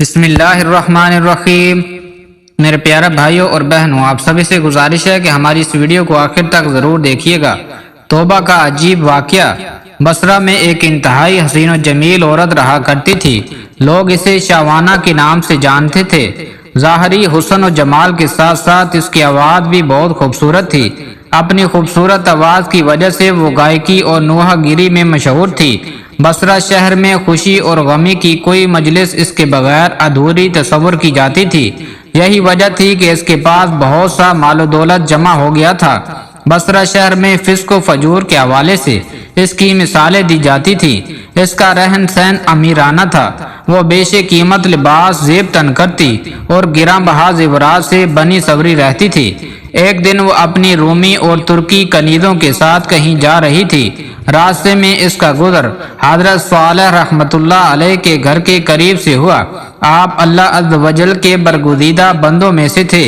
بسم اللہ الرحمن الرحیم۔ میرے پیارے بھائیوں اور بہنوں، آپ سبھی سے گزارش ہے کہ ہماری اس ویڈیو کو آخر تک ضرور دیکھیے گا۔ توبہ کا عجیب واقعہ۔ بصرہ میں ایک انتہائی حسین و جمیل عورت رہا کرتی تھی۔ لوگ اسے شعوانہ کے نام سے جانتے تھے۔ ظاہری حسن و جمال کے ساتھ ساتھ اس کی آواز بھی بہت خوبصورت تھی۔ اپنی خوبصورت آواز کی وجہ سے وہ گائیکی اور نوحہ گیری میں مشہور تھی۔ بصرہ شہر میں خوشی اور غمی کی کوئی مجلس اس کے بغیر ادھوری تصور کی جاتی تھی۔ یہی وجہ تھی کہ اس کے پاس بہت سا مال و دولت جمع ہو گیا تھا۔ بصرہ شہر میں فسق و فجور کے حوالے سے اس کی مثالیں دی جاتی تھی۔ اس کا رہن سہن امیرانہ تھا۔ وہ بیش قیمت لباس زیب تن کرتی اور گراں بہا زیورات سے بنی سوری رہتی تھی۔ ایک دن وہ اپنی رومی اور ترکی کنیزوں کے ساتھ کہیں جا رہی تھی۔ راستے میں اس کا گزر حضرت صالح رحمت اللہ علیہ کے گھر کے قریب سے ہوا۔ آپ اللہ عز و جل کے برگزیدہ بندوں میں سے تھے۔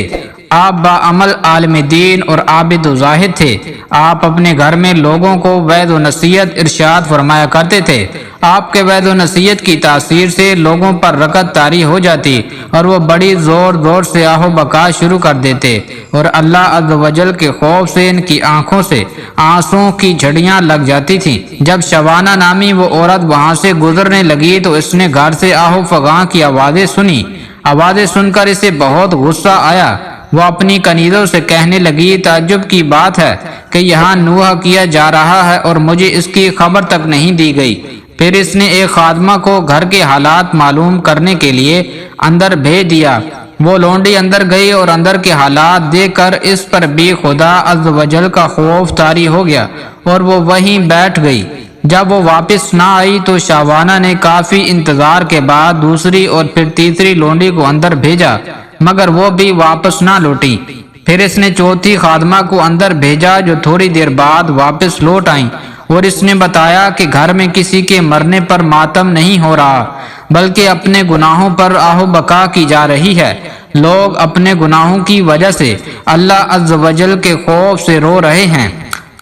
آپ باعمل عالم دین اور عابد و زاہد تھے۔ آپ اپنے گھر میں لوگوں کو وعظ و نصیحت ارشاد فرمایا کرتے تھے۔ آپ کے وعظ و نصیحت کی تاثیر سے لوگوں پر رغبت طاری ہو جاتی اور وہ بڑی زور زور سے آہ و بکا شروع کر دیتے، اور اللہ عز و جل کے خوف سے ان کی آنکھوں سے آنسوں کی جھڑیاں لگ جاتی تھیں۔ جب شعوانہ نامی وہ عورت وہاں سے گزرنے لگی تو اس نے گھر سے آہ و فغاں کی آوازیں سنی۔ آوازیں سن کر اسے بہت غصہ آیا۔ وہ اپنی کنیزوں سے کہنے لگی، تعجب کی بات ہے کہ یہاں نوحہ کیا جا رہا ہے اور مجھے اس کی خبر تک نہیں دی گئی۔ پھر اس نے ایک خادمہ کو گھر کے حالات معلوم کرنے کے لیے اندر بھیج دیا۔ وہ لونڈی اندر گئی اور اندر کے حالات دیکھ کر اس پر بھی خدا عز و جل کا خوف طاری ہو گیا اور وہ وہیں بیٹھ گئی۔ جب وہ واپس نہ آئی تو شعوانہ نے کافی انتظار کے بعد دوسری اور پھر تیسری لونڈی کو اندر بھیجا، مگر وہ بھی واپس نہ لوٹی۔ پھر اس نے چوتھی خادمہ کو اندر بھیجا جو تھوڑی دیر بعد واپس لوٹ آئیں، اور اس نے بتایا کہ گھر میں کسی کے مرنے پر ماتم نہیں ہو رہا بلکہ اپنے گناہوں پر آہ و بکا کی جا رہی ہے۔ لوگ اپنے گناہوں کی وجہ سے اللہ عز و جل کے خوف سے رو رہے ہیں۔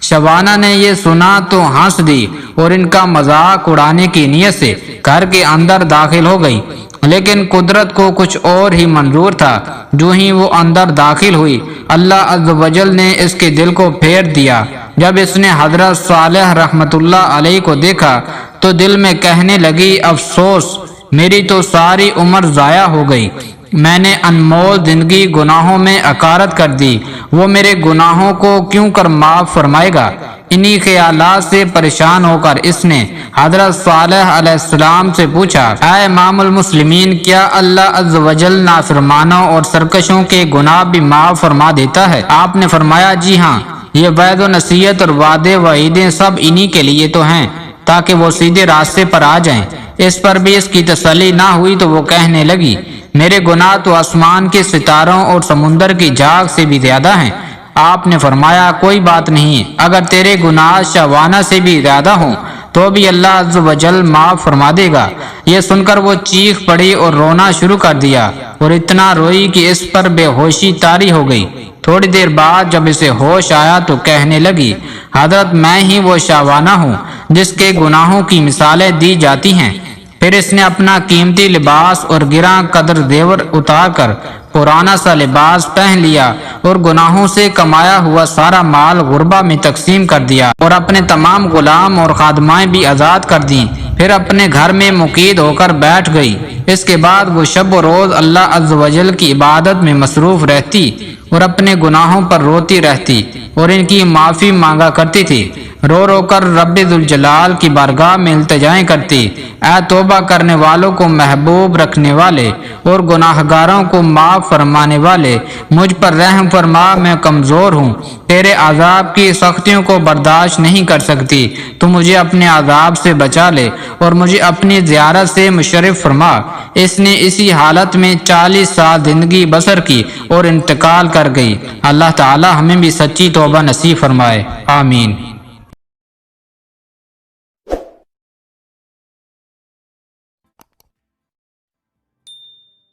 شعوانہ نے یہ سنا تو ہنس دی اور ان کا مذاق اڑانے کی نیت سے گھر کے اندر داخل ہو گئی، لیکن قدرت کو کچھ اور ہی منظور تھا۔ جو ہی وہ اندر داخل ہوئی، اللہ عز و جل نے اس کے دل کو پھیر دیا۔ جب اس نے حضرت صالح رحمت اللہ علیہ کو دیکھا تو دل میں کہنے لگی، افسوس، میری تو ساری عمر ضائع ہو گئی۔ میں نے انمول زندگی گناہوں میں اکارت کر دی، وہ میرے گناہوں کو کیوں کر معاف فرمائے گا؟ انہی خیالات سے پریشان ہو کر اس نے حضرت صالح علیہ السلام سے پوچھا، اے امام المسلمین، کیا اللہ عز و جل نافرمانوں اور سرکشوں کے گناہ بھی معاف فرما دیتا ہے؟ آپ نے فرمایا، جی ہاں، یہ وعظ و نصیحت اور وعدے وعیدیں سب انہی کے لیے تو ہیں تاکہ وہ سیدھے راستے پر آ جائیں۔ اس پر بھی اس کی تسلی نہ ہوئی تو وہ کہنے لگی، میرے گناہ تو آسمان کے ستاروں اور سمندر کی جھاگ سے بھی زیادہ ہیں۔ آپ نے فرمایا، کوئی بات نہیں، اگر تیرے گناہ شعوانہ سے بھی زیادہ ہوں تو بھی اللہ عز و جل معاف فرما دے گا۔ یہ سن کر وہ چیخ پڑی اور رونا شروع کر دیا، اور اتنا روئی کہ اس پر بے ہوشی طاری ہو گئی۔ تھوڑی دیر بعد جب اسے ہوش آیا تو کہنے لگی، حضرت، میں ہی وہ شعوانہ ہوں جس کے گناہوں کی مثالیں دی جاتی ہیں۔ پھر اس نے اپنا قیمتی لباس اور گراں قدر زیور اتار کر پرانا سا لباس پہن لیا اور گناہوں سے کمایا ہوا سارا مال غربا میں تقسیم کر دیا اور اپنے تمام غلام اور خادمائیں بھی آزاد کر دیں۔ پھر اپنے گھر میں مقید ہو کر بیٹھ گئی۔ اس کے بعد وہ شب و روز اللہ عز و جل کی عبادت میں مصروف رہتی اور اپنے گناہوں پر روتی رہتی اور ان کی معافی مانگا کرتی تھی۔ رو رو کر رب ذوالجلال کی بارگاہ میں التجائیں کرتی، اے توبہ کرنے والوں کو محبوب رکھنے والے اور گناہگاروں کو معاف فرمانے والے، مجھ پر رحم فرما، میں کمزور ہوں، تیرے عذاب کی سختیوں کو برداشت نہیں کر سکتی، تو مجھے اپنے عذاب سے بچا لے اور مجھے اپنی زیارت سے مشرف فرما۔ اس نے اسی حالت میں 40 سال زندگی بسر کی اور انتقال کر گئی۔ اللہ تعالی ہمیں بھی سچی توبہ نصیب فرمائے، آمین۔